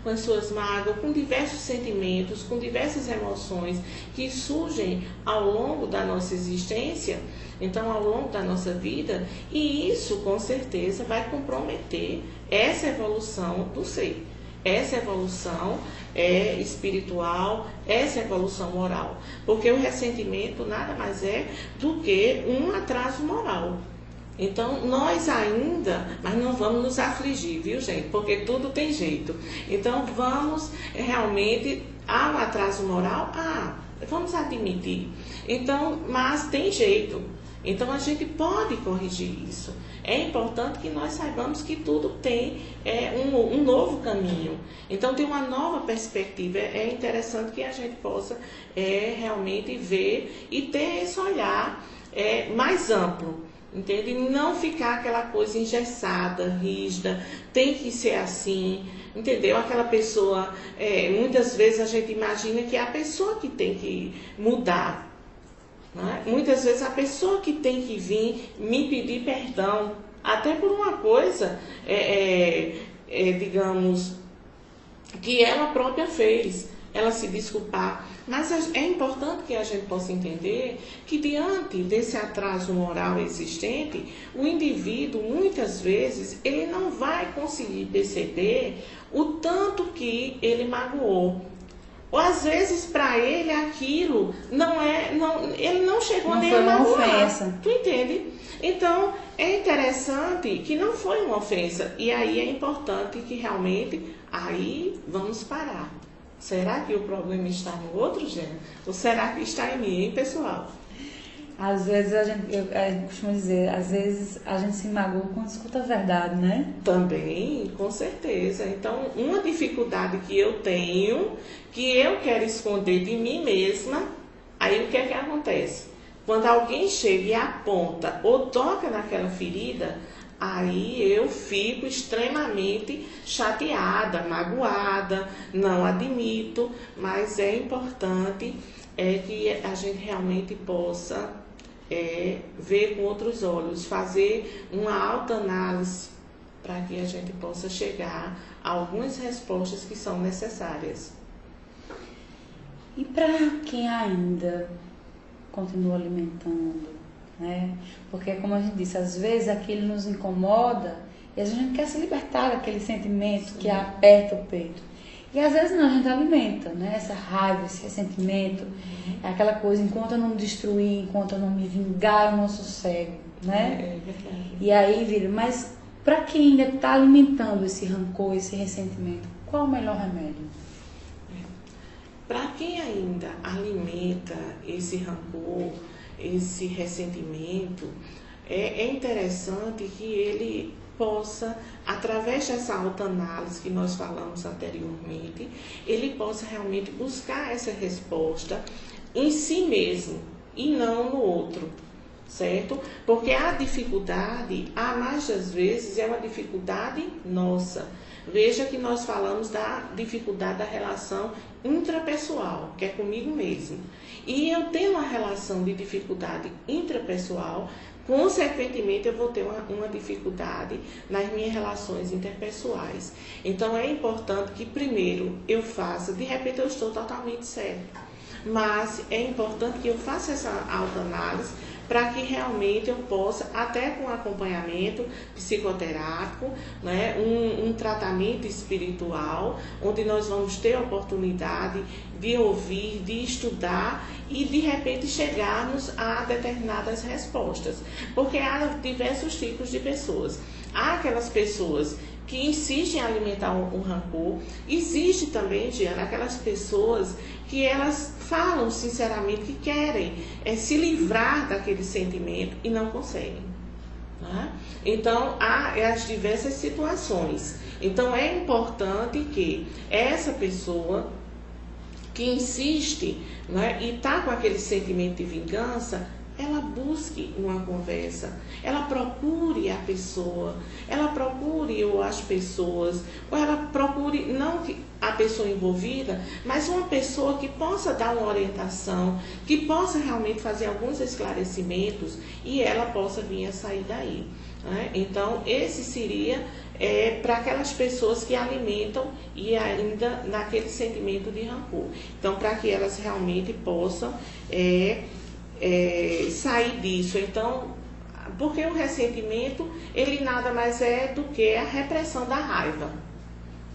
com as suas mágoas, com diversos sentimentos, com diversas emoções que surgem ao longo da nossa existência, então ao longo da nossa vida, e isso com certeza vai comprometer essa evolução do ser, essa evolução espiritual, essa evolução moral, porque o ressentimento nada mais é do que um atraso moral. Então, nós ainda, mas não vamos nos afligir, viu, gente? Porque tudo tem jeito. Então, vamos realmente, há um atraso moral? Vamos admitir. Então, mas tem jeito. Então, a gente pode corrigir isso. É importante que nós saibamos que tudo tem um novo caminho. Então, tem uma nova perspectiva. É interessante que a gente possa realmente ver e ter esse olhar mais amplo. Entende? Não ficar aquela coisa engessada, rígida, tem que ser assim, entendeu? Aquela pessoa, muitas vezes a gente imagina que é a pessoa que tem que mudar, né? Muitas vezes a pessoa que tem que vir me pedir perdão, até por uma coisa, digamos, que ela própria fez, ela se desculpar. Mas é importante que a gente possa entender que diante desse atraso moral existente, o indivíduo, muitas vezes, ele não vai conseguir perceber o tanto que ele magoou. Ou às vezes para ele aquilo ele não chegou nem a magoar. Tu entende? Então é interessante que não foi uma ofensa. E aí é importante que realmente aí vamos parar. Será que o problema está no outro, gênero? Ou será que está em mim, hein, pessoal? Às vezes eu costumo dizer, às vezes a gente se magoa quando escuta a verdade, né? Também, com certeza. Então, uma dificuldade que eu tenho, que eu quero esconder de mim mesma, aí o que é que acontece? Quando alguém chega e aponta ou toca naquela ferida, aí eu fico extremamente chateada, magoada, não admito, mas é importante que a gente realmente possa ver com outros olhos, fazer uma autoanálise para que a gente possa chegar a algumas respostas que são necessárias. E para quem ainda continua alimentando, né? Porque, como a gente disse, às vezes aquilo nos incomoda e a gente quer se libertar daquele sentimento que aperta o peito. E às vezes não, a gente alimenta, né? Essa raiva, esse ressentimento, é aquela coisa, enquanto eu não me destruir, enquanto eu não me vingar, eu não sossego, né? É verdade. E aí vira, mas para quem ainda está alimentando esse rancor, esse ressentimento, qual o melhor remédio? Para quem ainda alimenta esse rancor, esse ressentimento, é interessante que ele possa, através dessa autoanálise que nós falamos anteriormente, ele possa realmente buscar essa resposta em si mesmo e não no outro, certo? Porque a dificuldade, a mais das vezes, é uma dificuldade nossa. Veja que nós falamos da dificuldade da relação intrapessoal, que é comigo mesmo. E eu tenho uma relação de dificuldade intrapessoal, consequentemente eu vou ter uma dificuldade nas minhas relações interpessoais. Então é importante que primeiro eu faça, de repente eu estou totalmente certa, mas é importante que eu faça essa autoanálise para que realmente eu possa, até com acompanhamento psicoterápico, né, um tratamento espiritual, onde nós vamos ter a oportunidade de ouvir, de estudar e de repente chegarmos a determinadas respostas. Porque há diversos tipos de pessoas. Há aquelas pessoas que insistem em alimentar um rancor. Existe também, Giana, aquelas pessoas que elas falam sinceramente que querem se livrar daquele sentimento e não conseguem. Né? Então, há as diversas situações. Então, é importante que essa pessoa que insiste, né, e está com aquele sentimento de vingança, ela busque uma conversa, ela procure a pessoa, ela procure ou as pessoas, ou ela procure procure, não a pessoa envolvida, mas uma pessoa que possa dar uma orientação, que possa realmente fazer alguns esclarecimentos e ela possa vir a sair daí. Né? Então, esse seria para aquelas pessoas que alimentam e ainda naquele sentimento de rancor. Então, para que elas realmente possam sair disso. Então, porque o ressentimento, ele nada mais é do que a repressão da raiva.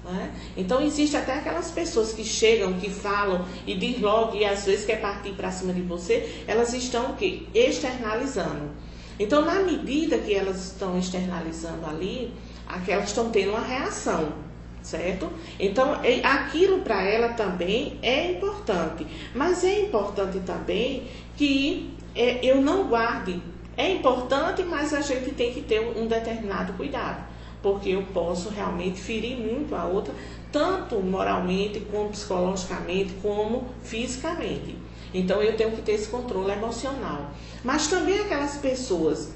Né? Então, existe até aquelas pessoas que chegam, que falam e diz logo e às vezes quer partir para cima de você, elas estão o quê? Externalizando. Então, na medida que elas estão externalizando ali, elas estão tendo uma reação, certo? Então, aquilo para ela também é importante. Mas é importante também que eu não guarde. É importante, mas a gente tem que ter um determinado cuidado. Porque eu posso realmente ferir muito a outra, tanto moralmente, como psicologicamente, como fisicamente. Então, eu tenho que ter esse controle emocional. Mas também aquelas pessoas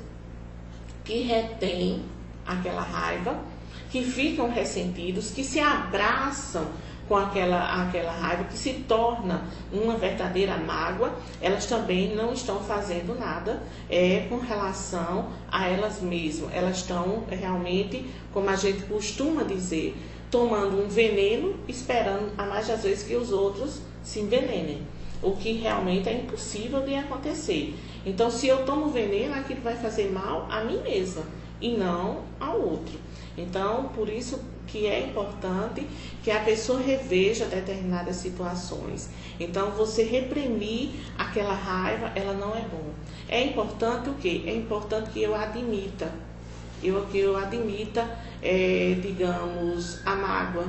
que retêm aquela raiva, que ficam ressentidos, que se abraçam com aquela raiva, que se torna uma verdadeira mágoa, elas também não estão fazendo nada com relação a elas mesmas. Elas estão realmente, como a gente costuma dizer, tomando um veneno, esperando a mais das vezes que os outros se envenenem. O que realmente é impossível de acontecer. Então, se eu tomo veneno, aquilo vai fazer mal a mim mesma e não ao outro. Então, por isso que é importante que a pessoa reveja determinadas situações. Então, você reprimir aquela raiva, ela não é bom. É importante o quê? É importante que eu admita, digamos, a mágoa,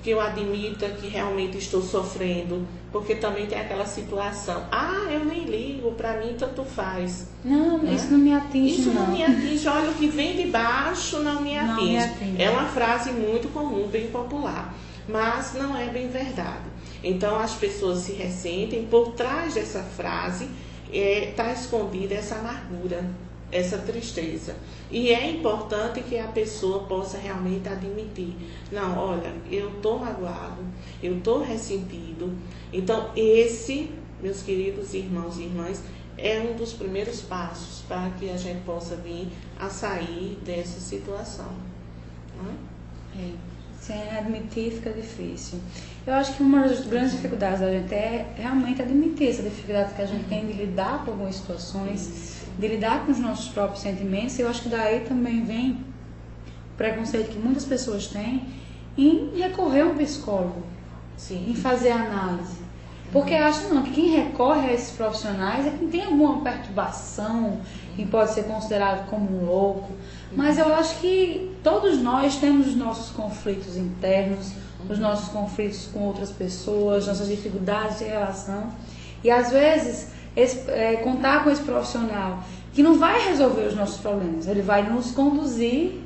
que eu admita que realmente estou sofrendo, porque também tem aquela situação, eu nem ligo, para mim tanto faz. Não, né? Isso não me atinge, Isso não me atinge, olha, o que vem de baixo não me atinge. É uma frase muito comum, bem popular, mas não é bem verdade. Então, as pessoas se ressentem, por trás dessa frase está escondida essa amargura, essa tristeza. E é importante que a pessoa possa realmente admitir, não, olha, eu estou magoado, eu estou ressentido. Então, esse, meus queridos irmãos e irmãs, é um dos primeiros passos para que a gente possa vir a sair dessa situação. Sem admitir fica difícil. Eu acho que uma das grandes dificuldades da gente é realmente admitir essa dificuldade que a gente tem de lidar com algumas situações, de lidar com os nossos próprios sentimentos. E eu acho que daí também vem o preconceito que muitas pessoas têm em recorrer a um psicólogo, em fazer análise. Porque acham não, que quem recorre a esses profissionais é quem tem alguma perturbação, quem pode ser considerado como um louco. Mas eu acho que todos nós temos os nossos conflitos internos, os nossos conflitos com outras pessoas, nossas dificuldades de relação. E às vezes contar com esse profissional que não vai resolver os nossos problemas, ele vai nos conduzir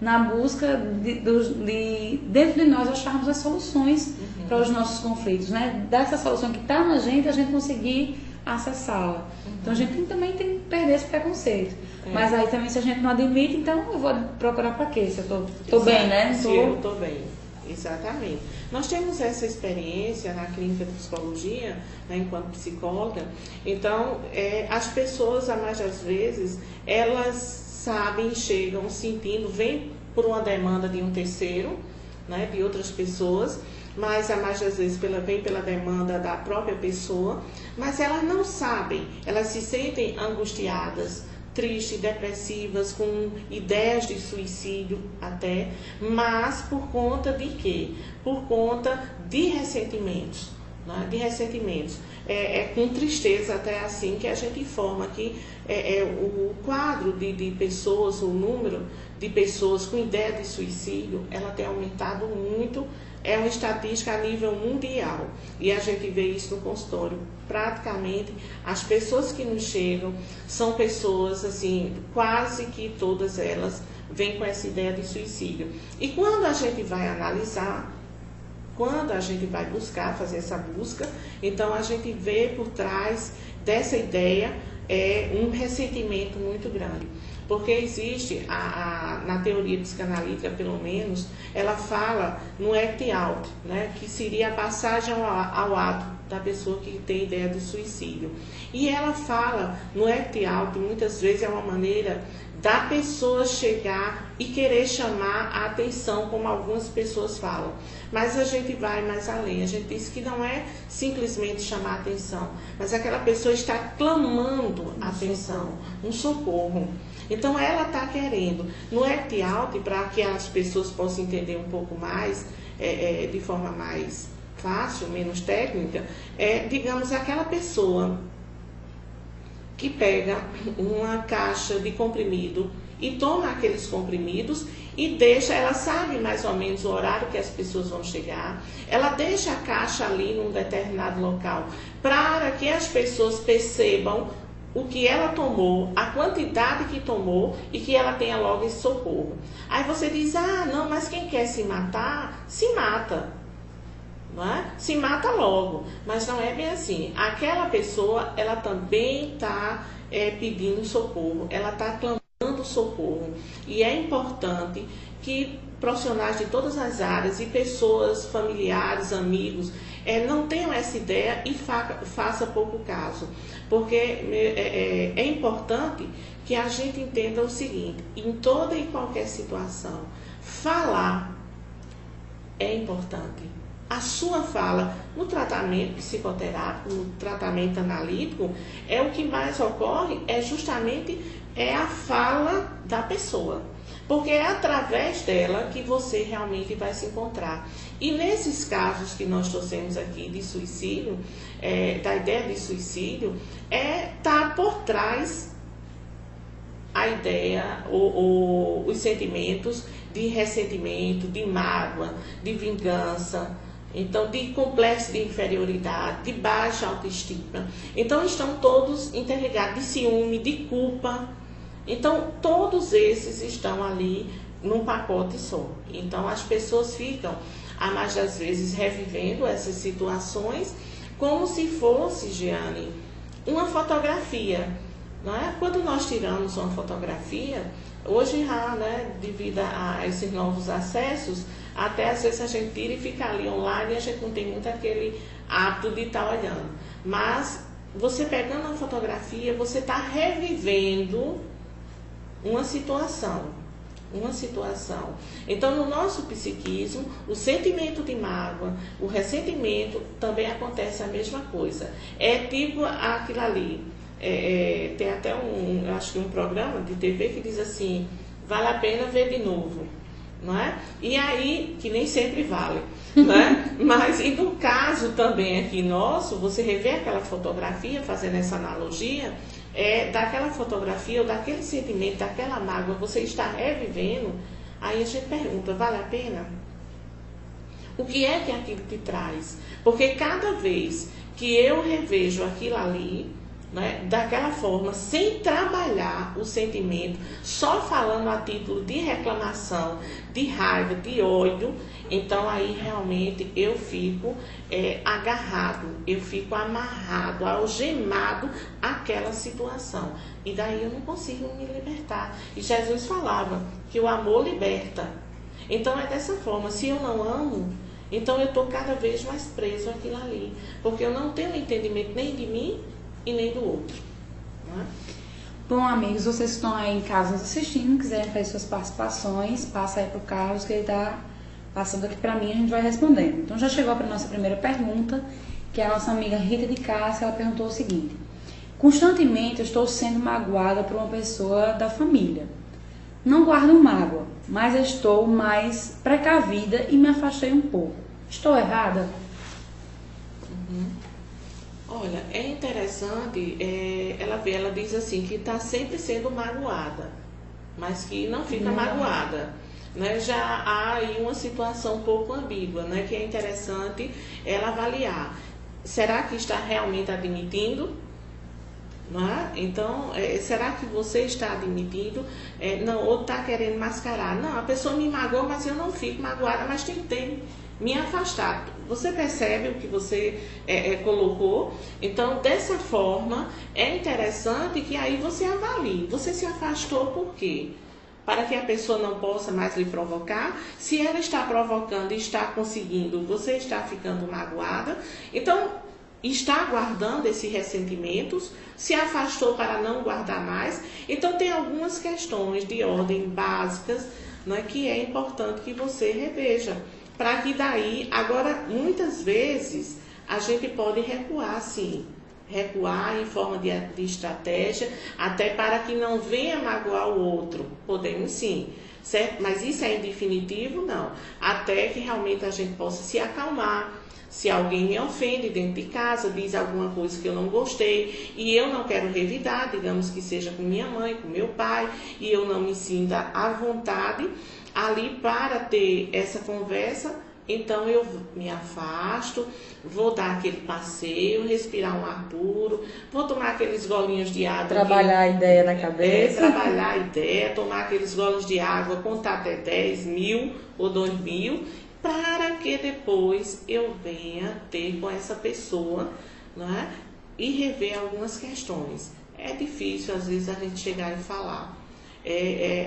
na busca de dentro de nós acharmos as soluções para os nossos conflitos, né? Dessa solução que está na gente, a gente conseguir acessá-la. Então a gente também tem que perder esse preconceito. Mas aí também, se a gente não admite, então eu vou procurar para quê? Se eu estou bem, né? Se eu estou bem. Exatamente. Nós temos essa experiência na clínica de psicologia, né, enquanto psicóloga. Então, as pessoas, a mais das vezes, elas sabem, chegam sentindo, vêm por uma demanda de um terceiro, né, de outras pessoas, mas a mais das vezes vem pela demanda da própria pessoa, mas elas não sabem, elas se sentem angustiadas, tristes, depressivas, com ideias de suicídio até, mas por conta de quê? Por conta de ressentimentos, né? De ressentimentos. Com tristeza até assim que a gente informa que o quadro de pessoas, o número de pessoas com ideia de suicídio, ela tem aumentado muito. É uma estatística a nível mundial e a gente vê isso no consultório. Praticamente, as pessoas que nos chegam são pessoas, assim, quase que todas elas vêm com essa ideia de suicídio. E quando a gente vai analisar, quando a gente vai buscar, fazer essa busca, então a gente vê por trás dessa ideia um ressentimento muito grande. Porque existe, na teoria psicanalítica, pelo menos, ela fala no act out, né, que seria a passagem ao ato da pessoa que tem ideia de suicídio. E ela fala no act out, muitas vezes é uma maneira da pessoa chegar e querer chamar a atenção, como algumas pessoas falam. Mas a gente vai mais além, a gente diz que não é simplesmente chamar a atenção, mas aquela pessoa está clamando atenção, um socorro. Então ela está querendo. No act out, para que as pessoas possam entender um pouco mais, de forma mais fácil, menos técnica, digamos, aquela pessoa que pega uma caixa de comprimido e toma aqueles comprimidos e deixa, ela sabe mais ou menos o horário que as pessoas vão chegar, ela deixa a caixa ali num determinado local para que as pessoas percebam o que ela tomou, a quantidade que tomou e que ela tenha logo esse socorro. Aí você diz, não, mas quem quer se matar, se mata. Não é? Se mata logo, mas não é bem assim. Aquela pessoa, ela também está pedindo socorro, ela está clamando socorro. E é importante que profissionais de todas as áreas e pessoas, familiares, amigos, não tenham essa ideia e faça pouco caso. Porque é importante que a gente entenda o seguinte, em toda e qualquer situação, falar é importante. A sua fala no tratamento psicoterápico, no tratamento analítico, o que mais ocorre justamente a fala da pessoa. Porque é através dela que você realmente vai se encontrar. E nesses casos que nós trouxemos aqui de suicídio, da ideia de suicídio, tá por trás a ideia, os sentimentos de ressentimento, de mágoa, de vingança, então de complexo de inferioridade, de baixa autoestima. Então estão todos interligados, de ciúme, de culpa. Então todos esses estão ali num pacote só. Então as pessoas ficam, a mais das vezes, revivendo essas situações como se fosse, Jeane, uma fotografia. Não é? Quando nós tiramos uma fotografia, hoje já, devido a esses novos acessos, até às vezes a gente tira e fica ali online e a gente não tem muito aquele hábito de estar olhando. Mas você pegando uma fotografia, você está revivendo uma situação. Então, no nosso psiquismo, o sentimento de mágoa, o ressentimento, também acontece a mesma coisa. É tipo aquilo ali. Tem até eu acho que um programa de TV que diz assim, vale a pena ver de novo, não é? E aí, que nem sempre vale, né? Mas, e no caso também aqui nosso, você revê aquela fotografia, fazendo essa analogia, daquela fotografia ou daquele sentimento, daquela mágoa, você está revivendo, aí a gente pergunta, vale a pena? O que é que aquilo te traz? Porque cada vez que eu revejo aquilo ali, daquela forma, sem trabalhar o sentimento, só falando a título de reclamação, de raiva, de ódio, então aí realmente eu fico agarrado, eu fico amarrado, algemado àquela situação. E daí eu não consigo me libertar. E Jesus falava que o amor liberta. Então é dessa forma, se eu não amo, então eu estou cada vez mais preso àquilo ali. Porque eu não tenho entendimento nem de mim, e nem do outro. Não é? Bom, amigos, vocês que estão aí em casa nos assistindo, quiserem fazer suas participações, passa aí pro Carlos, que ele está passando aqui para mim, a gente vai respondendo. Então já chegou para a nossa primeira pergunta, que é a nossa amiga Rita de Cássia, ela perguntou o seguinte: constantemente eu estou sendo magoada por uma pessoa da família. Não guardo mágoa, mas estou mais precavida e me afastei um pouco. Estou errada? Olha, é interessante, ela diz assim, que está sempre sendo magoada, mas que não fica magoada. Já há aí uma situação um pouco ambígua, que é interessante ela avaliar. Será que está realmente admitindo? Não é? Então, será que você está admitindo? Não, ou está querendo mascarar? Não, a pessoa me magoou, mas eu não fico magoada, mas tentei me afastar. Você percebe o que você colocou? Então, dessa forma, é interessante que aí você avalie. Você se afastou por quê? Para que a pessoa não possa mais lhe provocar. Se ela está provocando e está conseguindo, você está ficando magoada. Então, está guardando esses ressentimentos, se afastou para não guardar mais. Então, tem algumas questões de ordem básicas, né, que é importante que você reveja. Para que daí, agora, muitas vezes, a gente pode recuar, sim. Recuar em forma de estratégia, até para que não venha magoar o outro. Podemos sim, certo? Mas isso é em definitivo? Não. Até que realmente a gente possa se acalmar. Se alguém me ofende dentro de casa, diz alguma coisa que eu não gostei e eu não quero revidar, digamos que seja com minha mãe, com meu pai, e eu não me sinta à vontade ali para ter essa conversa, então eu me afasto, vou dar aquele passeio, respirar um ar puro, vou tomar aqueles golinhos de água. Trabalhar a ideia na cabeça. Trabalhar a ideia, tomar aqueles golos de água, contar até 10 mil ou 2 mil, para que depois eu venha ter com essa pessoa, não é? E rever algumas questões. É difícil, às vezes, a gente chegar e falar.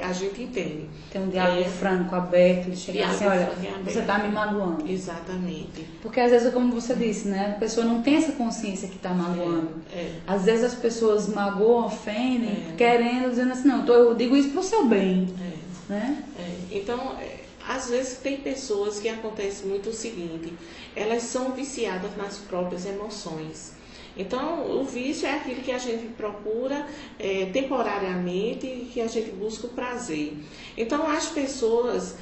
A gente entende. Tem um diálogo franco, aberto, de chegar assim, olha, você está me magoando. Exatamente. Porque às vezes, como você disse, né, a pessoa não tem essa consciência que está magoando. Às vezes as pessoas magoam, ofendem, querendo, dizendo assim, não, eu digo isso para o seu bem. Né? Então, às vezes tem pessoas que acontece muito o seguinte, elas são viciadas nas próprias emoções. Então, o vício é aquilo que a gente procura temporariamente e que a gente busca o prazer. Então, as pessoas,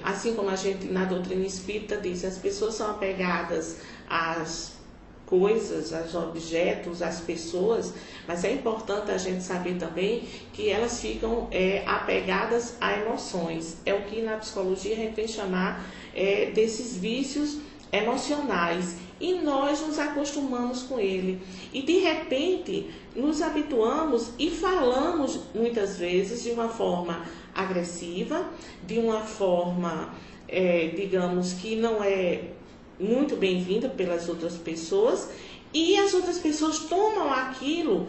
assim como a gente na doutrina espírita diz, as pessoas são apegadas às coisas, aos objetos, às pessoas, mas é importante a gente saber também que elas ficam apegadas a emoções. É o que na psicologia a gente vem chamar desses vícios emocionais. E nós nos acostumamos com ele. E de repente nos habituamos e falamos muitas vezes de uma forma agressiva, de uma forma, digamos, que não é muito bem-vinda pelas outras pessoas. E as outras pessoas tomam aquilo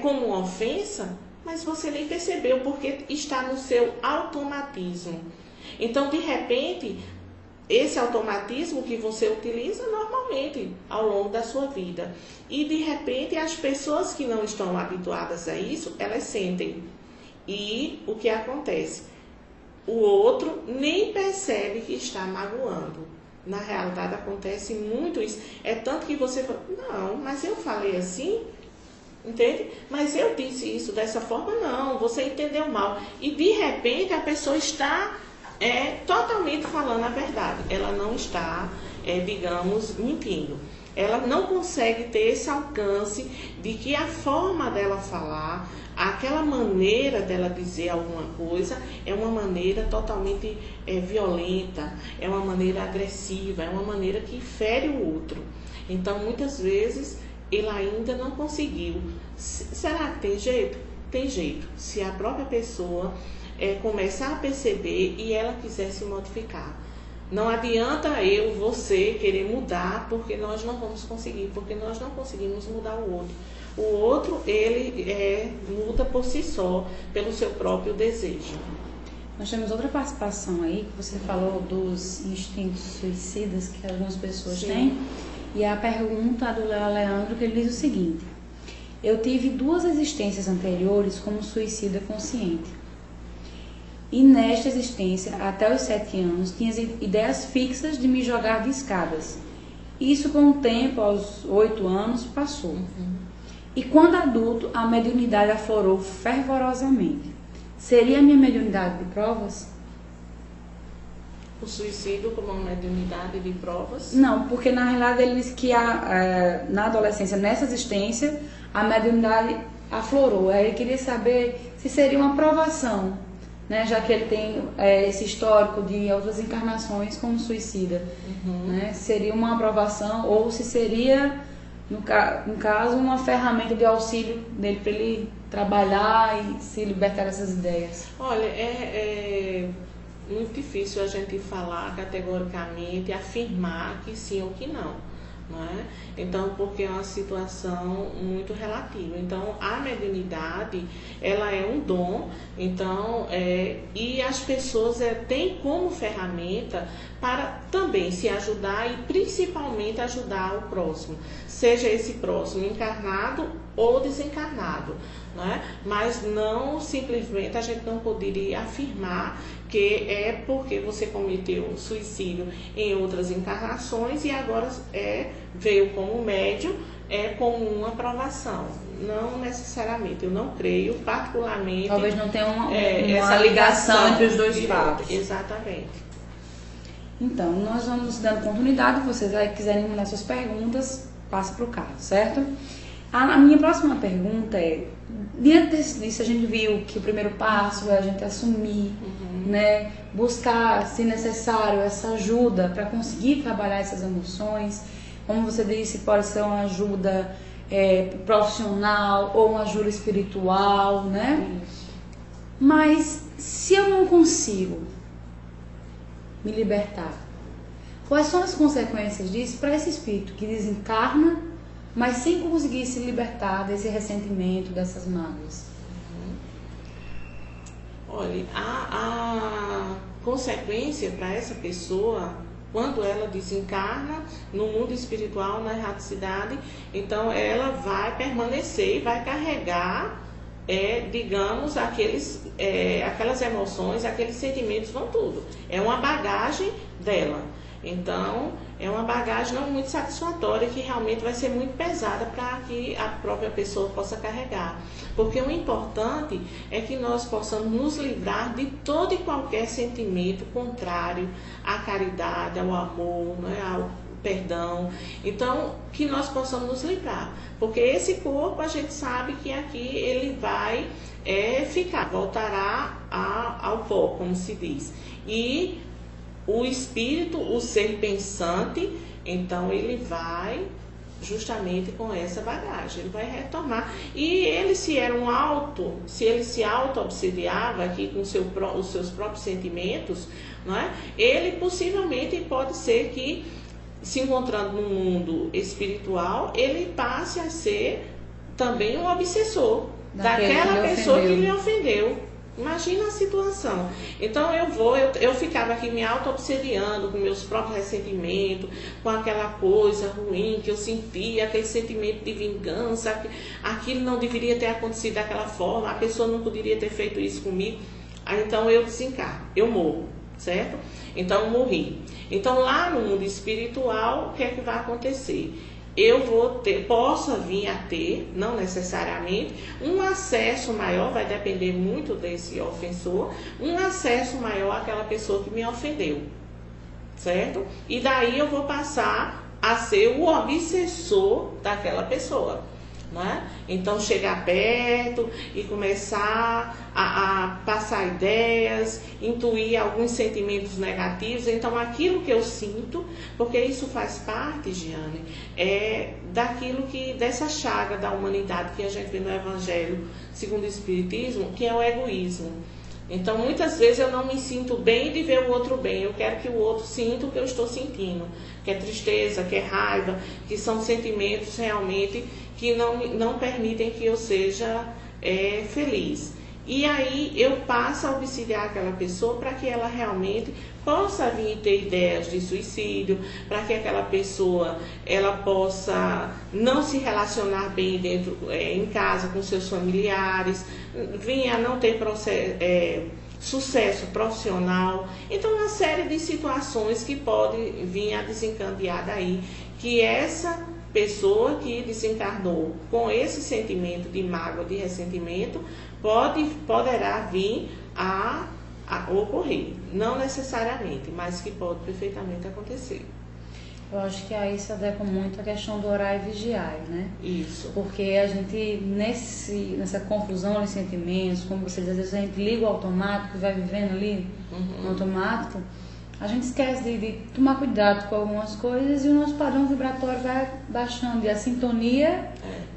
como uma ofensa, mas você nem percebeu porque está no seu automatismo. Então, de repente, esse automatismo que você utiliza normalmente ao longo da sua vida. E, de repente, as pessoas que não estão habituadas a isso, elas sentem. E o que acontece? O outro nem percebe que está magoando. Na realidade, acontece muito isso. É tanto que você fala, não, mas eu falei assim, entende? Mas eu disse isso dessa forma, não, você entendeu mal. E, de repente, a pessoa está totalmente falando a verdade. Ela não está, digamos, mentindo. Ela não consegue ter esse alcance de que a forma dela falar, aquela maneira dela dizer alguma coisa, é uma maneira totalmente violenta, é uma maneira agressiva, é uma maneira que fere o outro. Então, muitas vezes, ele ainda não conseguiu. Será que tem jeito? Tem jeito. Se a própria pessoa começar a perceber e ela quiser se modificar. Não adianta você querer mudar, porque nós não vamos conseguir, porque nós não conseguimos mudar o outro. O outro, ele muda por si só, pelo seu próprio desejo. Nós temos outra participação aí, que você falou dos instintos suicidas que algumas pessoas têm. E a pergunta do Léo Leandro, que ele diz o seguinte: eu tive 2 existências anteriores como suicida consciente. E nesta existência, até os 7 anos, tinha ideias fixas de me jogar de escadas. Isso, com o tempo, aos 8 anos, passou. E quando adulto, a mediunidade aflorou fervorosamente. Seria a minha mediunidade de provas? O suicídio como uma mediunidade de provas? Não, porque na realidade ele disse que na adolescência, nessa existência, a mediunidade aflorou. Aí ele queria saber se seria uma provação, né, já que ele tem esse histórico de outras encarnações como suicida. Né, seria uma aprovação ou se seria, no caso, uma ferramenta de auxílio dele para ele trabalhar e se libertar dessas ideias. Olha, muito difícil a gente falar categoricamente, afirmar que sim ou que não. Não é? Então, porque é uma situação muito relativa. Então, a mediunidade, ela é um dom, então, e as pessoas têm como ferramenta para também se ajudar e principalmente ajudar o próximo, seja esse próximo encarnado ou desencarnado. Não é? Mas não simplesmente a gente não poderia afirmar que é porque você cometeu suicídio em outras encarnações e agora veio como médium como uma aprovação. Não necessariamente, eu não creio, particularmente. Talvez não tenha uma essa ligação entre os dois fatos. Exatamente. Então, nós vamos dando continuidade. Vocês aí quiserem mandar suas perguntas, passa para o caso, certo? A minha próxima pergunta é: diante disso, a gente viu que o primeiro passo é a gente assumir, né? Buscar, se necessário, essa ajuda para conseguir trabalhar essas emoções. Como você disse, pode ser uma ajuda profissional ou uma ajuda espiritual, né? Mas se eu não consigo me libertar, quais são as consequências disso para esse espírito que desencarna, mas sem conseguir se libertar desse ressentimento, dessas mágoas? Olha, a consequência para essa pessoa, quando ela desencarna no mundo espiritual, na erraticidade, então ela vai permanecer e vai carregar, digamos, aquelas emoções, aqueles sentimentos, vão tudo. É uma bagagem dela. Então, é uma bagagem não muito satisfatória, que realmente vai ser muito pesada para que a própria pessoa possa carregar. Porque o importante é que nós possamos nos livrar de todo e qualquer sentimento contrário à caridade, ao amor, né, ao perdão. Então, que nós possamos nos livrar. Porque esse corpo, a gente sabe que aqui ele vai voltará ao pó, como se diz. E o espírito, o ser pensante, então ele vai justamente com essa bagagem, ele vai retornar. E ele, se ele se auto-obsediava aqui com os seus próprios sentimentos, não é? Ele possivelmente pode ser que, se encontrando no mundo espiritual, ele passe a ser também um obsessor daquela pessoa que lhe ofendeu. Imagina a situação. Então eu ficava aqui me auto-obsediando com meus próprios ressentimentos, com aquela coisa ruim que eu sentia, aquele sentimento de vingança, aquilo não deveria ter acontecido daquela forma, a pessoa não poderia ter feito isso comigo. Aí, então eu desencarno, eu morro, certo? Então eu morri. Então lá no mundo espiritual, o que é que vai acontecer? Eu posso vir a ter, não necessariamente, um acesso maior, vai depender muito desse ofensor, um acesso maior àquela pessoa que me ofendeu, certo? E daí eu vou passar a ser o obsessor daquela pessoa, não é? Então chegar perto e começar a passar ideias, intuir alguns sentimentos negativos. Então aquilo que eu sinto, porque isso faz parte, Giane, dessa chaga da humanidade que a gente vê no Evangelho segundo o Espiritismo, que é o egoísmo. Então muitas vezes eu não me sinto bem de ver o outro bem, eu quero que o outro sinta o que eu estou sentindo, que é tristeza, que é raiva, que são sentimentos realmente que não permitem que eu seja feliz. E aí eu passo a obsidiar aquela pessoa para que ela realmente possa vir ter ideias de suicídio, para que aquela pessoa ela possa não se relacionar bem em casa com seus familiares, venha a não ter sucesso profissional. Então, uma série de situações que podem vir a desencadear daí, que essa pessoa que desencarnou com esse sentimento de mágoa, de ressentimento, poderá vir a ocorrer. Não necessariamente, mas que pode perfeitamente acontecer. Eu acho que aí se adequa muito a questão do orar e vigiar, né? Isso. Porque a gente, nessa confusão de sentimentos, como você diz, às vezes a gente liga o automático e vai vivendo ali no automático, a gente esquece de tomar cuidado com algumas coisas e o nosso padrão vibratório vai baixando, e a sintonia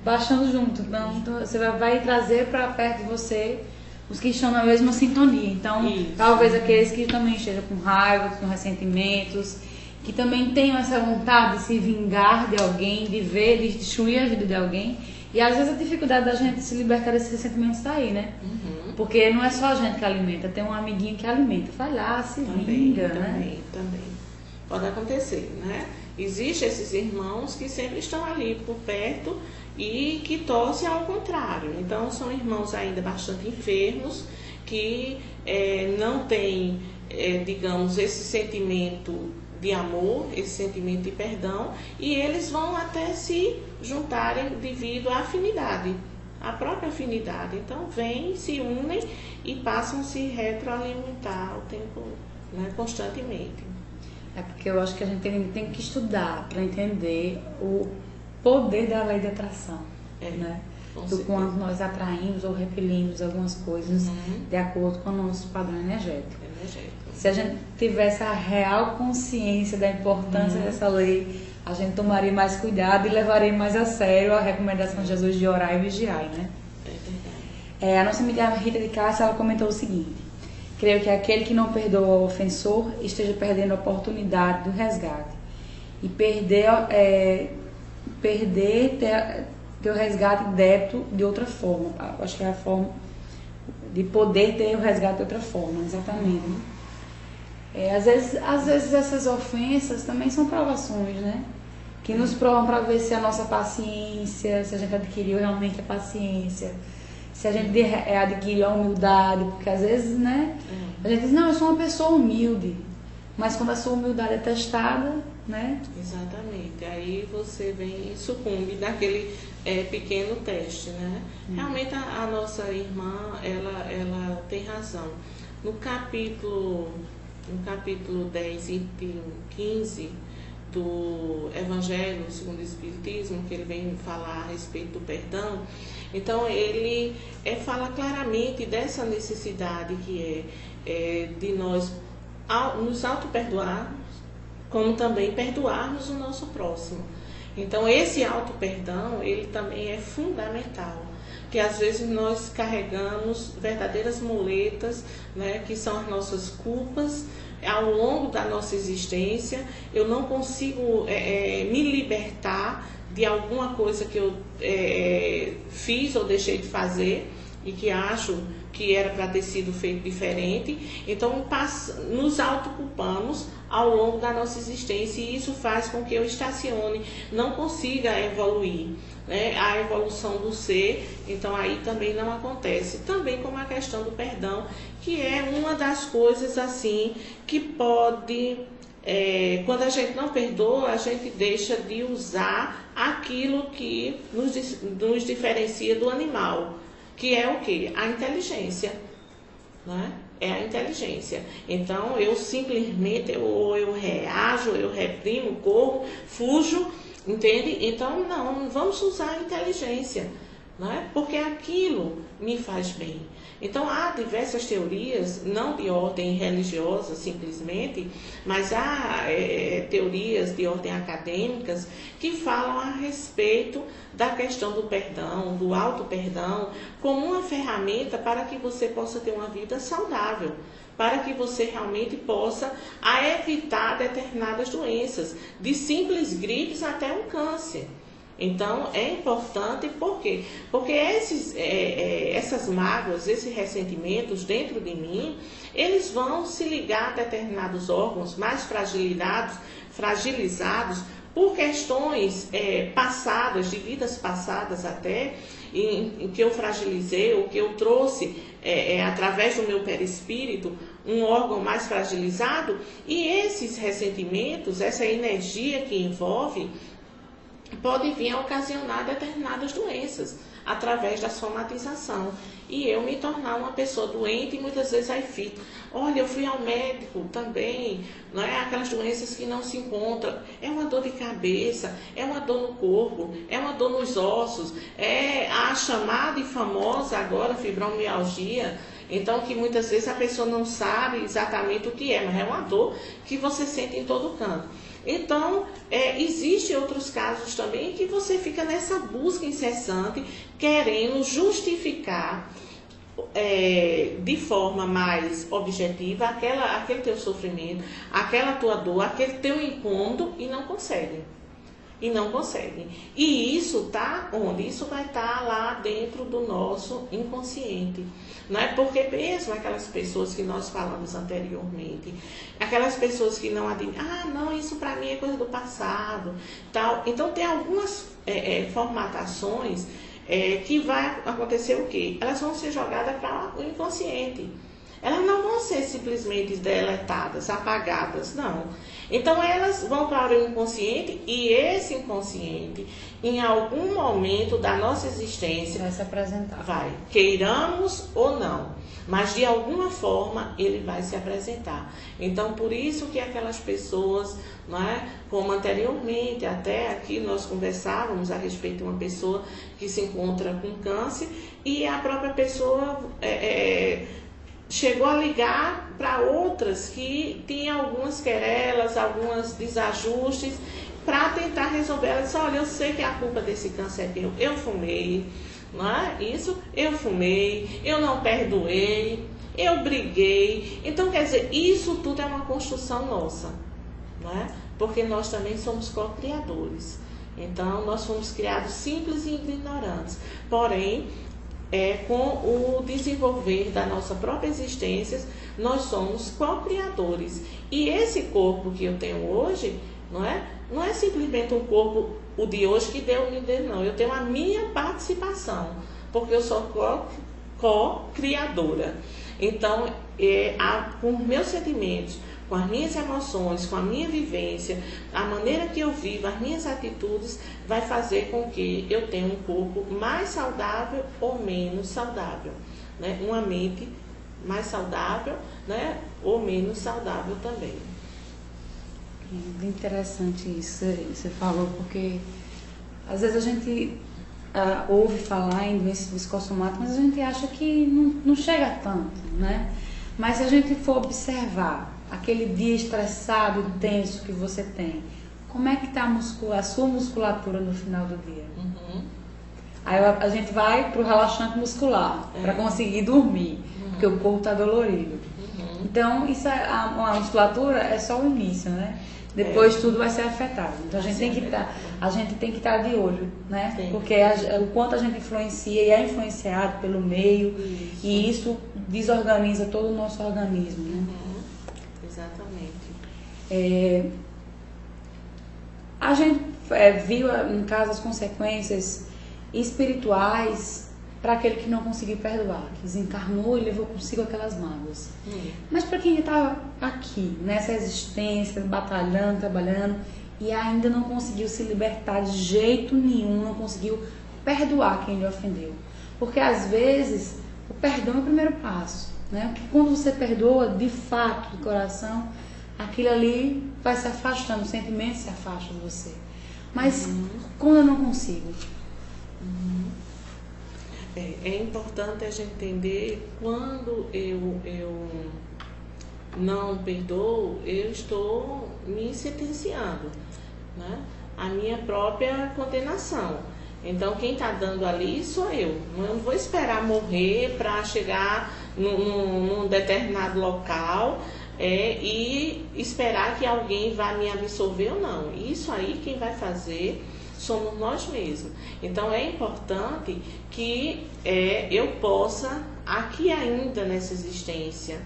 baixando junto. Então você vai trazer para perto de você os que estão na mesma sintonia. Então, Isso. talvez aqueles que também estejam com raiva, com ressentimentos, que também tenham essa vontade de se vingar de alguém, de ver, de destruir a vida de alguém. E às vezes a dificuldade da gente se libertar desses ressentimentos está aí, né? Porque não é só a gente que alimenta, tem um amiguinho que alimenta. Vai lá, se vinga, né? Também. Pode acontecer, né? Existem esses irmãos que sempre estão ali por perto e que torcem ao contrário. Então, são irmãos ainda bastante enfermos, que não têm, digamos, esse sentimento de amor, esse sentimento de perdão, e eles vão até se juntarem devido à afinidade, à própria afinidade. Então, vêm, se unem e passam a se retroalimentar o tempo, né, constantemente. É porque eu acho que a gente tem que estudar para entender o poder da lei de atração, né? Do quanto nós atraímos ou repelimos algumas coisas de acordo com o nosso padrão energético. Se a gente tivesse a real consciência da importância dessa lei, a gente tomaria mais cuidado e levaria mais a sério a recomendação de Jesus de orar e vigiar, né? A nossa amiga Rita de Cássia, ela comentou o seguinte: creio que aquele que não perdoa o ofensor esteja perdendo a oportunidade do resgate e perder ter o resgate débito de outra forma. Acho que é a forma de poder ter o resgate de outra forma, exatamente. Às vezes essas ofensas também são provações, né? Que nos provam para ver se a nossa paciência, se a gente adquiriu realmente a paciência, se a gente adquiriu a humildade, porque às vezes, né? A gente diz, não, eu sou uma pessoa humilde, mas quando a sua humildade é testada, né? Exatamente, aí você vem e sucumbe naquele pequeno teste, né? Realmente a nossa irmã, ela tem razão. No capítulo 10 e 15 do Evangelho segundo o Espiritismo, que ele vem falar a respeito do perdão, então ele fala claramente dessa necessidade que de nós nos auto-perdoarmos, como também perdoarmos o nosso próximo. Então esse auto-perdão, ele também é fundamental, que às vezes nós carregamos verdadeiras muletas, né, que são as nossas culpas, ao longo da nossa existência. Eu não consigo me libertar de alguma coisa que eu fiz ou deixei de fazer e que acho que era para ter sido feito diferente. Então, nos autoculpamos ao longo da nossa existência e isso faz com que eu estacione, não consiga evoluir, né? A evolução do ser, então aí também não acontece. Também como a questão do perdão, que é uma das coisas assim que pode... quando a gente não perdoa, a gente deixa de usar aquilo que nos diferencia do animal, que é o quê? A inteligência, né? É a inteligência. Então, eu simplesmente, eu reajo, eu reprimo, corro, fujo, entende? Então, não vamos usar a inteligência, né? Porque aquilo me faz bem. Então, há diversas teorias, não de ordem religiosa simplesmente, mas há teorias de ordem acadêmicas que falam a respeito da questão do perdão, do auto-perdão, como uma ferramenta para que você possa ter uma vida saudável, para que você realmente possa evitar determinadas doenças, de simples gripes até um câncer. Então, é importante, por quê? Porque essas mágoas, esses ressentimentos dentro de mim, eles vão se ligar a determinados órgãos mais fragilizados por questões passadas, de vidas passadas até, em que eu fragilizei, ou que eu trouxe através do meu perispírito, um órgão mais fragilizado, e esses ressentimentos, essa energia que envolve, pode vir a ocasionar determinadas doenças através da somatização e eu me tornar uma pessoa doente. E muitas vezes aí fico, olha, eu fui ao médico também, não é? Aquelas doenças que não se encontram, é uma dor de cabeça, é uma dor no corpo, é uma dor nos ossos, é a chamada e famosa agora fibromialgia. Então, que muitas vezes a pessoa não sabe exatamente o que é, mas é uma dor que você sente em todo canto. Então, existem outros casos também que você fica nessa busca incessante, querendo justificar de forma mais objetiva aquele teu sofrimento, aquela tua dor, aquele teu incômodo e não conseguem. E não conseguem. E isso tá onde? Isso vai estar lá dentro do nosso inconsciente. Não é? Porque mesmo aquelas pessoas que nós falamos anteriormente, aquelas pessoas que não admitem, não, isso para mim é coisa do passado, tal. Então tem algumas formatações que vai acontecer o quê? Elas vão ser jogadas para o inconsciente. Elas não vão ser simplesmente deletadas, apagadas, não. Então elas vão para o inconsciente e esse inconsciente, em algum momento da nossa existência, vai se apresentar. Vai, queiramos ou não, mas de alguma forma ele vai se apresentar. Então por isso que aquelas pessoas, não é, como anteriormente, até aqui nós conversávamos a respeito de uma pessoa que se encontra com câncer e a própria pessoa chegou a ligar para outras que tinham algumas querelas, alguns desajustes, para tentar resolver. Ela disse, olha, eu sei que a culpa desse câncer é meu, eu fumei, não é? Isso, eu fumei, eu não perdoei, eu briguei. Então, quer dizer, isso tudo é uma construção nossa, não é? Porque nós também somos co-criadores. Então, nós fomos criados simples e ignorantes. Porém, com o desenvolver da nossa própria existência, nós somos co-criadores. E esse corpo que eu tenho hoje, não é simplesmente um corpo, o de hoje, que Deus me deu, não. Eu tenho a minha participação, porque eu sou co-criadora. Então, com meus sentimentos, com as minhas emoções, com a minha vivência, a maneira que eu vivo, as minhas atitudes, vai fazer com que eu tenha um corpo mais saudável ou menos saudável, né? Uma mente mais saudável, né? Ou menos saudável também. É interessante isso que você falou, porque às vezes a gente ouve falar em doenças psicossomáticas, mas a gente acha que não chega tanto, né? Mas se a gente for observar aquele dia estressado, tenso que você tem, como é que está a sua musculatura no final do dia? Uhum. Aí a gente vai para o relaxante muscular, para conseguir dormir, porque o corpo está dolorido. Uhum. Então, a musculatura é só o início, né? Depois tudo vai ser afetado. Então a gente tem que estar de olho, né? Sim. Porque o quanto a gente influencia e é influenciado pelo meio, e isso desorganiza todo o nosso organismo, né? Exatamente. A gente viu, no caso, as consequências espirituais para aquele que não conseguiu perdoar, que desencarnou e levou consigo aquelas mágoas. Mas para quem está aqui, nessa existência, batalhando, trabalhando, e ainda não conseguiu se libertar de jeito nenhum, não conseguiu perdoar quem lhe ofendeu. Porque às vezes o perdão é o primeiro passo, né? Porque quando você perdoa de fato, do coração, aquilo ali vai se afastando, o sentimento se afasta de você. Mas quando eu não consigo? É importante a gente entender quando eu não perdoo, eu estou me sentenciando, né? A minha própria condenação. Então quem está dando ali sou eu. Eu não vou esperar morrer para chegar num determinado local e esperar que alguém vá me absolver ou não. Isso aí quem vai fazer somos nós mesmos. Então é importante que eu possa, aqui ainda nessa existência,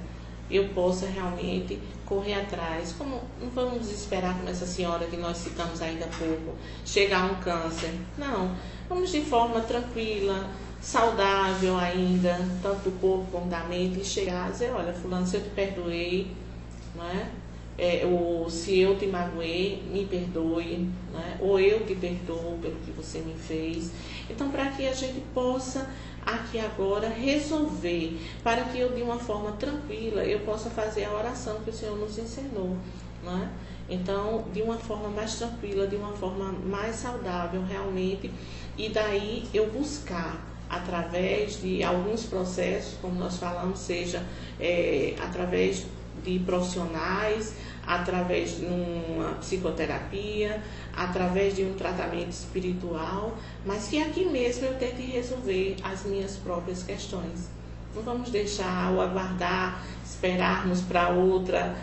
eu possa realmente correr atrás. Como não vamos esperar, como essa senhora que nós citamos ainda há pouco, chegar a um câncer. Não, vamos de forma tranquila, saudável ainda, tanto do corpo como da mente, e chegar a dizer, olha, fulano, se eu te perdoei, não é? Ou se eu te magoei, me perdoe, né? Ou eu te perdoo pelo que você me fez. Então, para que a gente possa aqui agora resolver, para que eu de uma forma tranquila eu possa fazer a oração que o Senhor nos ensinou, né? Então, de uma forma mais tranquila, de uma forma mais saudável realmente, e daí eu buscar através de alguns processos, como nós falamos, seja através de profissionais, através de uma psicoterapia, através de um tratamento espiritual, mas que aqui mesmo eu tente resolver as minhas próprias questões, Não vamos deixar ou aguardar, esperarmos para outra,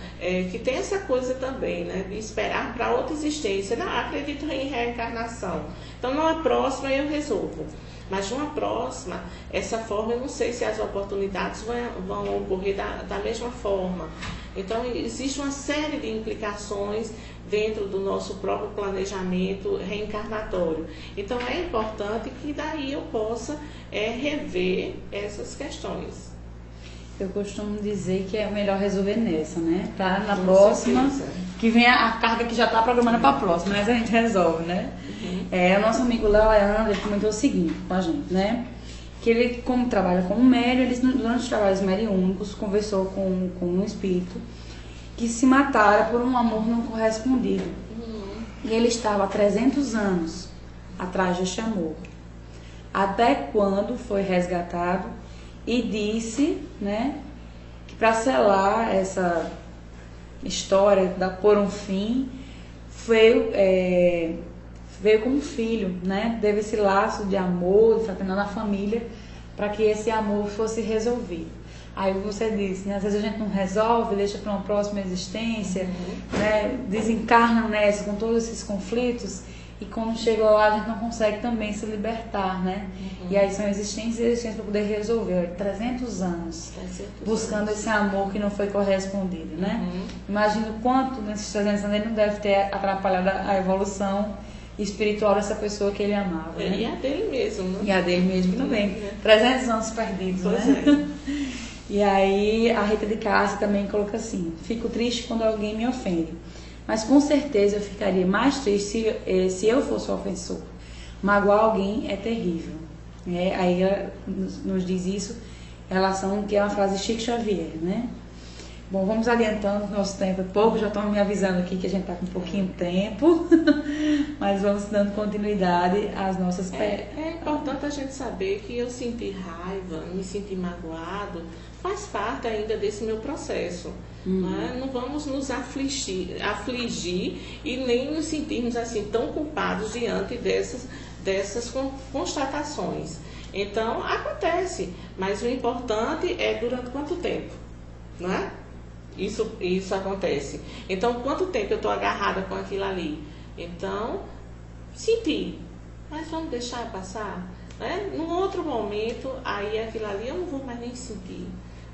que tem essa coisa também, né? De esperar para outra existência. Não, acredito em reencarnação. Então, numa próxima eu resolvo. Mas numa próxima, essa forma, eu não sei se as oportunidades vão ocorrer da mesma forma. Então, existe uma série de implicações dentro do nosso próprio planejamento reencarnatório. Então, é importante que daí eu possa rever essas questões. Eu costumo dizer que é melhor resolver nessa, né? Para na próxima, que vem a carga que já está programada para a próxima, mas a gente resolve, né? O nosso amigo Léo Leandro, ele comentou o seguinte com a gente, né? Que ele, como trabalha como médium, ele durante os trabalhos mediúnicos conversou com um espírito que se matara por um amor não correspondido. E ele estava há 300 anos atrás deste amor. Até quando foi resgatado e disse, né, que para selar essa história, por um fim, veio como filho, né? Teve esse laço de amor, de fraternidade na família, para que esse amor fosse resolvido. Aí você disse, né? Às vezes a gente não resolve, deixa para uma próxima existência, né? Desencarna nessa com todos esses conflitos, e quando chega lá a gente não consegue também se libertar, né? E aí são existências para poder resolver. 300 anos buscando esse amor que não foi correspondido, né? Imagina o quanto nesses 300 anos ele não deve ter atrapalhado a evolução espiritual dessa pessoa que ele amava, né? E a dele mesmo, né? E a dele mesmo também. 300 anos perdidos, pois né? E aí a Rita de Cássia também coloca assim: fico triste quando alguém me ofende, mas com certeza eu ficaria mais triste se eu fosse o ofensor. Magoar alguém é terrível. Aí ela nos diz isso em relação, que é uma frase de Chico Xavier, né? Bom, vamos adiantando, nosso tempo é pouco, já estão me avisando aqui que a gente está com um pouquinho de tempo, mas vamos dando continuidade às nossas perguntas. É importante a gente saber que eu sentir raiva, me sentir magoado, faz parte ainda desse meu processo. Né? Não vamos nos afligir e nem nos sentirmos assim tão culpados diante dessas constatações. Então, acontece, mas o importante é durante quanto tempo, não é? Isso acontece. Então, quanto tempo eu estou agarrada com aquilo ali? Então, senti, mas vamos deixar passar, né? Num outro momento, aí aquilo ali eu não vou mais nem sentir,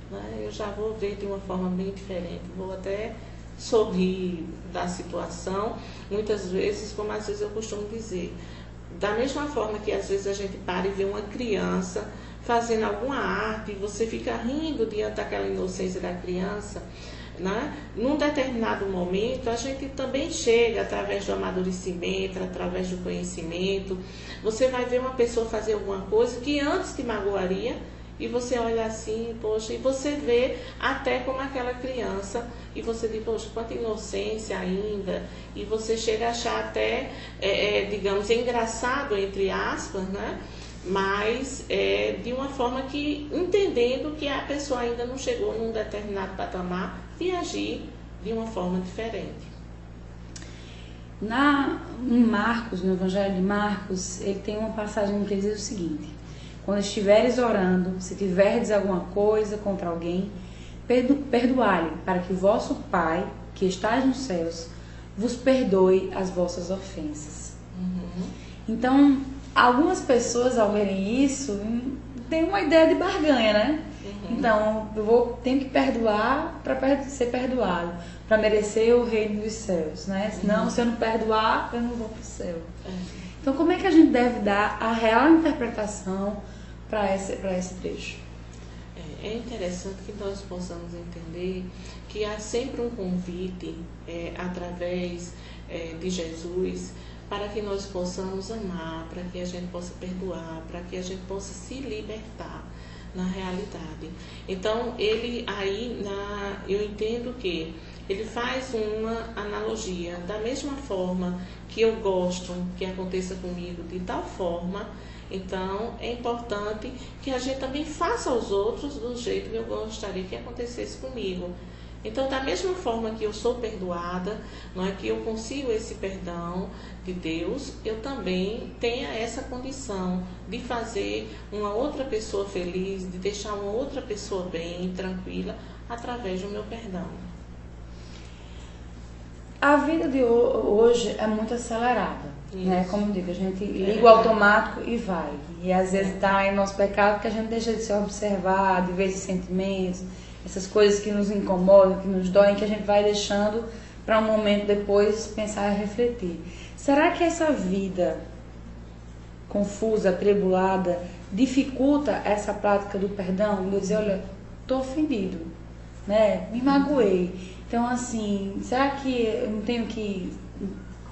né? Eu já vou ver de uma forma bem diferente, vou até sorrir da situação, muitas vezes, como às vezes eu costumo dizer, da mesma forma que às vezes a gente para e vê uma criança fazendo alguma arte, e você fica rindo diante daquela inocência da criança, né? Num determinado momento, a gente também chega através do amadurecimento, através do conhecimento. Você vai ver uma pessoa fazer alguma coisa que antes te magoaria, e você olha assim, poxa, e você vê até como aquela criança, e você diz, poxa, quanta inocência ainda, e você chega a achar até, digamos, engraçado, entre aspas, né? Mas de uma forma que, entendendo que a pessoa ainda não chegou num determinado patamar de agir de uma forma diferente. Em Marcos, no Evangelho de Marcos, ele tem uma passagem que ele diz o seguinte: quando estiveres orando, se tiverdes alguma coisa contra alguém, perdoai-lhe, para que o vosso Pai, que estais nos céus, vos perdoe as vossas ofensas. Então, algumas pessoas, ao verem isso, têm uma ideia de barganha, né? Então, tenho que perdoar para ser perdoado, para merecer o reino dos céus, né? Senão, se eu não perdoar, eu não vou para o céu. Então, como é que a gente deve dar a real interpretação para esse trecho? É interessante que nós possamos entender que há sempre um convite através de Jesus para que nós possamos amar, para que a gente possa perdoar, para que a gente possa se libertar na realidade. Então, eu entendo que ele faz uma analogia, da mesma forma que eu gosto que aconteça comigo de tal forma, então é importante que a gente também faça aos outros do jeito que eu gostaria que acontecesse comigo. Então, da mesma forma que eu sou perdoada, não é que eu consigo esse perdão de Deus, eu também tenho essa condição de fazer uma outra pessoa feliz, de deixar uma outra pessoa bem, tranquila, através do meu perdão. A vida de hoje é muito acelerada, né? Como eu digo, a gente liga o automático e vai. E às vezes está em nosso pecado que a gente deixa de se observar, de ver esses sentimentos, essas coisas que nos incomodam, que nos doem, que a gente vai deixando para um momento depois pensar e refletir. Será que essa vida confusa, atribulada, dificulta essa prática do perdão? De dizer, olha, estou ofendido, né? Me magoei. Então, assim, será que eu não tenho que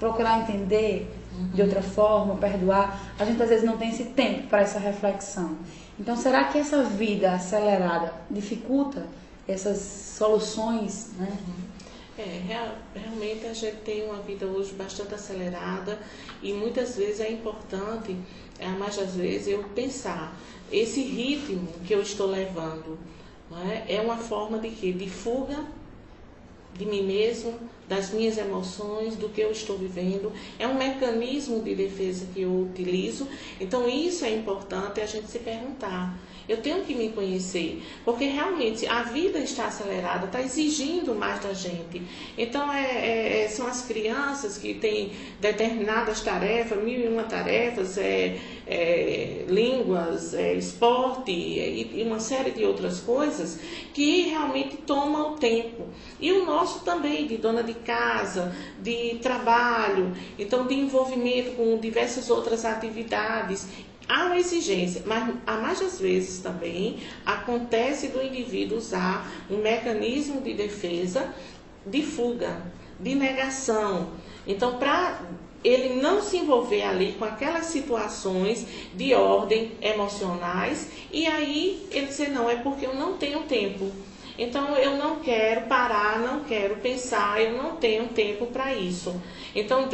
procurar entender de outra forma, perdoar? A gente às vezes não tem esse tempo para essa reflexão. Então, será que essa vida acelerada dificulta essas soluções, né? Realmente a gente tem uma vida hoje bastante acelerada e muitas vezes é importante, mais das vezes, eu pensar esse ritmo que eu estou levando, não é uma forma de quê? De fuga de mim mesmo, das minhas emoções, do que eu estou vivendo. É um mecanismo de defesa que eu utilizo. Então, isso é importante a gente se perguntar. Eu tenho que me conhecer, porque realmente a vida está acelerada, está exigindo mais da gente. Então, são as crianças que têm determinadas tarefas, 1001 tarefas, línguas, esporte e uma série de outras coisas que realmente tomam tempo. E o nosso também, de dona de casa, de trabalho, então de envolvimento com diversas outras atividades. Há uma exigência, mas a mais das vezes também acontece do indivíduo usar um mecanismo de defesa, de fuga, de negação. Então, para ele não se envolver ali com aquelas situações de ordem emocionais, e aí ele dizer, não, é porque eu não tenho tempo. Então, eu não quero parar, não quero pensar, eu não tenho tempo para isso. Então,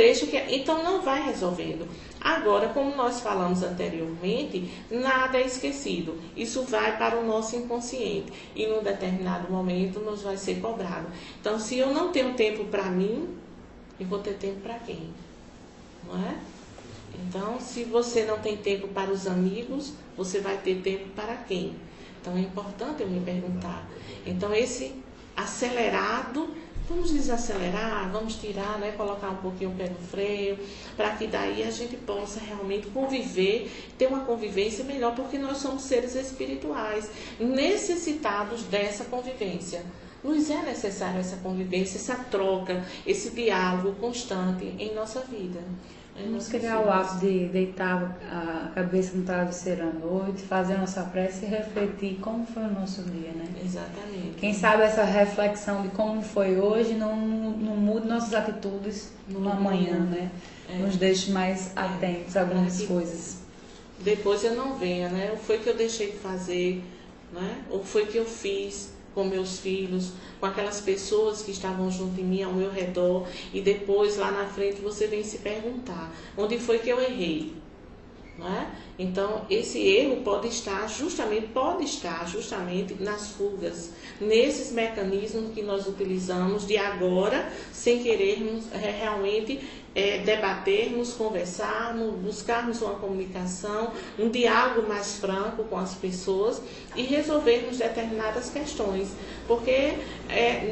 então não vai resolvendo. Agora, como nós falamos anteriormente, nada é esquecido. Isso vai para o nosso inconsciente e num determinado momento nos vai ser cobrado. Então, se eu não tenho tempo para mim, eu vou ter tempo para quem? Não é? Então, se você não tem tempo para os amigos, você vai ter tempo para quem? Então, é importante eu me perguntar. Então, esse acelerado, vamos desacelerar, vamos tirar, né, colocar um pouquinho o pé no freio, para que daí a gente possa realmente conviver, ter uma convivência melhor, porque nós somos seres espirituais, necessitados dessa convivência. Nos é necessário essa convivência, essa troca, esse diálogo constante em nossa vida. Vamos criar o hábito de deitar a cabeça no travesseiro à noite, fazer a nossa prece e refletir como foi o nosso dia, né? Exatamente. Quem sabe essa reflexão de como foi hoje não muda nossas atitudes no amanhã, né? Nos deixe mais atentos a algumas coisas. Depois eu não venha, né? Ou foi que eu deixei de fazer, né? Ou foi que eu fiz com meus filhos, com aquelas pessoas que estavam junto em mim, ao meu redor, e depois lá na frente você vem se perguntar, onde foi que eu errei? Não é? Então, esse erro pode estar justamente nas fugas, nesses mecanismos que nós utilizamos de agora, sem querermos realmente debatermos, conversarmos, buscarmos uma comunicação, um diálogo mais franco com as pessoas e resolvermos determinadas questões, porque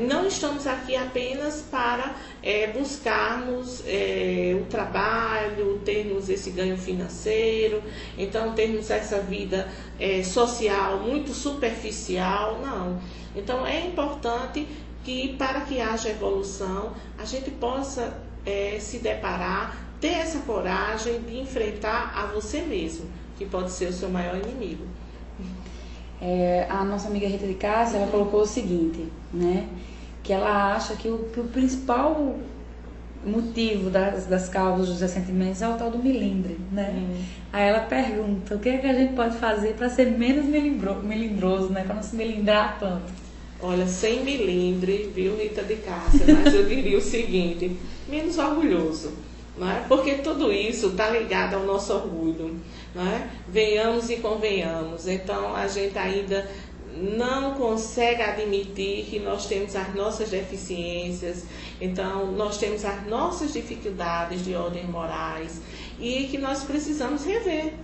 não estamos aqui apenas para buscarmos o trabalho, termos esse ganho financeiro, então termos essa vida social muito superficial, não. Então é importante que para que haja evolução, a gente possa se deparar, ter essa coragem de enfrentar a você mesmo, que pode ser o seu maior inimigo. A nossa amiga Rita de Cássia, ela colocou o seguinte, né? Que ela acha que o principal motivo das causas dos ressentimentos é o tal do melindre, né? Aí ela pergunta, o que é que a gente pode fazer para ser menos melindroso, né? Para não se melindrar tanto. Olha, sem melindre, viu, Rita de Cássia, mas eu diria o seguinte, menos orgulhoso, não é? Porque tudo isso está ligado ao nosso orgulho, não é? Venhamos e convenhamos, então a gente ainda não consegue admitir que nós temos as nossas deficiências, então nós temos as nossas dificuldades de ordem morais e que nós precisamos rever.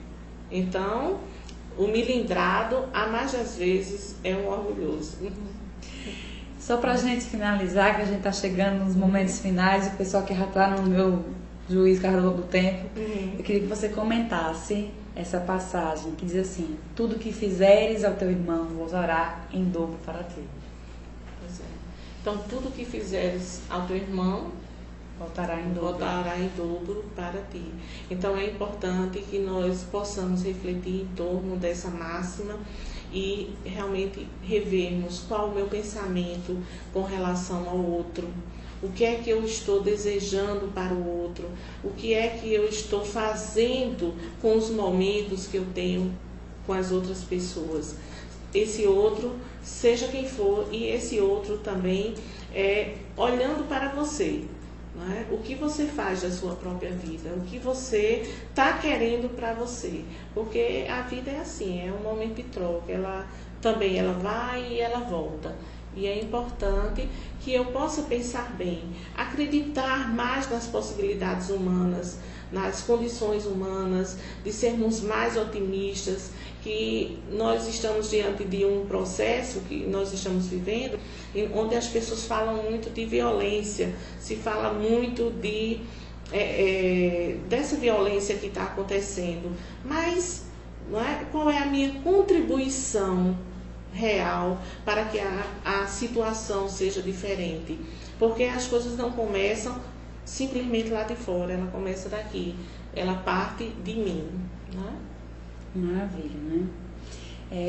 Então, o milindrado, a mais das vezes, é um orgulhoso. Só para a gente finalizar, que a gente está chegando nos momentos finais, o pessoal que já está no meu juízo carro do tempo, eu queria que você comentasse essa passagem que diz assim: tudo que fizeres ao teu irmão, voltará em dobro para ti. Pois é. Então, tudo que fizeres ao teu irmão, voltará em dobro para ti. Então, é importante que nós possamos refletir em torno dessa máxima e realmente revermos qual o meu pensamento com relação ao outro. O que é que eu estou desejando para o outro? O que é que eu estou fazendo com os momentos que eu tenho com as outras pessoas? Esse outro, seja quem for, e esse outro também olhando para você. Não é? O que você faz da sua própria vida? O que você está querendo para você? Porque a vida é assim, é um momento de troca. Ela vai e ela volta. E é importante que eu possa pensar bem, acreditar mais nas possibilidades humanas, nas condições humanas, de sermos mais otimistas, que nós estamos diante de um processo que nós estamos vivendo, onde as pessoas falam muito de violência, se fala muito dessa violência que está acontecendo. Mas não é? Qual é a minha contribuição real para que a situação seja diferente? Porque as coisas não começam simplesmente lá de fora, ela começa daqui, ela parte de mim, né? Maravilha, né?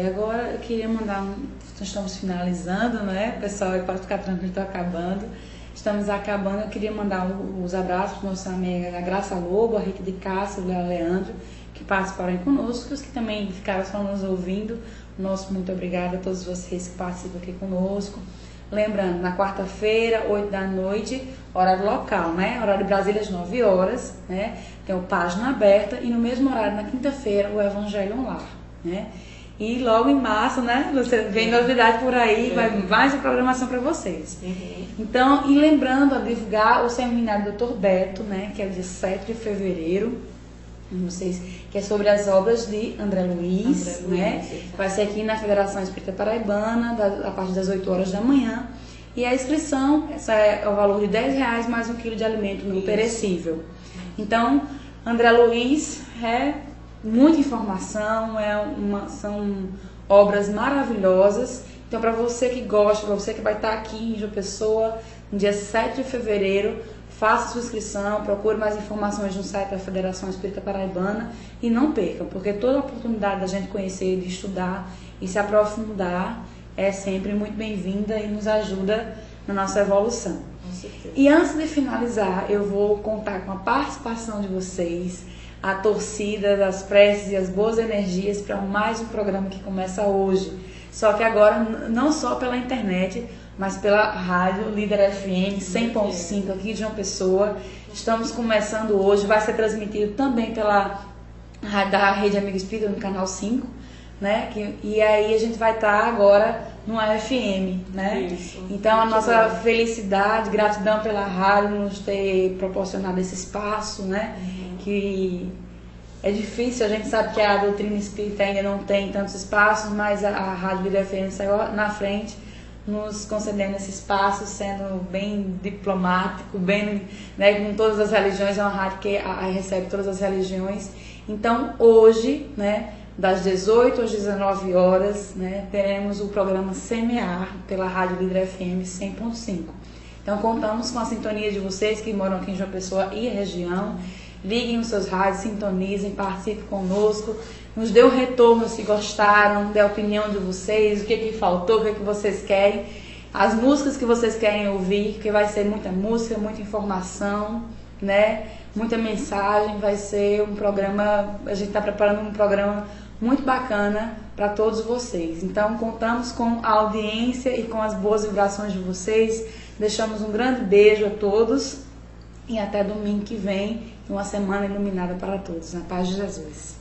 Agora eu queria mandar nós estamos finalizando, né? Pessoal, pode ficar tranquilo, estou acabando. Estamos acabando, eu queria mandar os abraços para nossa amiga a Graça Lobo, a Rita de Castro, o Leandro, que participaram conosco, os que também ficaram só nos ouvindo. Nosso muito obrigada a todos vocês que participam aqui conosco. Lembrando, na quarta-feira, 8 da noite, horário local, né? Horário de Brasília, às 9 horas, né? Tem o Página Aberta e no mesmo horário, na quinta-feira, o Evangelho Online, né? E logo em março, né? Você vem novidade por aí, vai mais uma programação para vocês. Então, e lembrando a divulgar o seminário do Dr. Beto, né? Que é dia 7 de fevereiro. Vocês, que é sobre as obras de André Luiz, né? Vai ser aqui na Federação Espírita Paraibana, a partir das 8 horas da manhã. E a inscrição, essa é o valor de R$10 mais 1 quilo de alimento não perecível. Então, André Luiz muita informação, são obras maravilhosas. Então, para você que gosta, para você que vai estar aqui em João Pessoa, no dia 7 de fevereiro, faça sua inscrição, procure mais informações no site da Federação Espírita Paraibana e não percam, porque toda oportunidade da gente conhecer, de estudar e se aprofundar é sempre muito bem-vinda e nos ajuda na nossa evolução. Com certeza. E antes de finalizar, eu vou contar com a participação de vocês, a torcida das preces e as boas energias para mais um programa que começa hoje. Só que agora não só pela internet, mas pela rádio Líder FM 100.5 aqui de João Pessoa. Estamos começando hoje, vai ser transmitido também pela da Rede Amigo Espírita no canal 5, né? E aí a gente vai estar agora no AFM, né? Isso. Então a nossa felicidade, gratidão pela rádio nos ter proporcionado esse espaço, né? Que é difícil, a gente sabe que a doutrina espírita ainda não tem tantos espaços, mas a Rádio Líder FM saiu na frente, nos concedendo esse espaço, sendo bem diplomático, bem, né, com todas as religiões, é uma rádio que recebe todas as religiões. Então, hoje, né, das 18 às 19 horas, né, teremos o programa Semear pela Rádio Líder FM 100.5. Então, contamos com a sintonia de vocês que moram aqui em João Pessoa e região. Liguem os seus rádios, sintonizem, participem conosco, nos dê um retorno se gostaram, dê a opinião de vocês, o que faltou, o que vocês querem, as músicas que vocês querem ouvir, porque vai ser muita música, muita informação, né? Muita mensagem, vai ser um programa, a gente está preparando um programa muito bacana para todos vocês. Então, contamos com a audiência e com as boas vibrações de vocês, deixamos um grande beijo a todos e até domingo que vem, uma semana iluminada para todos. Na paz de Jesus.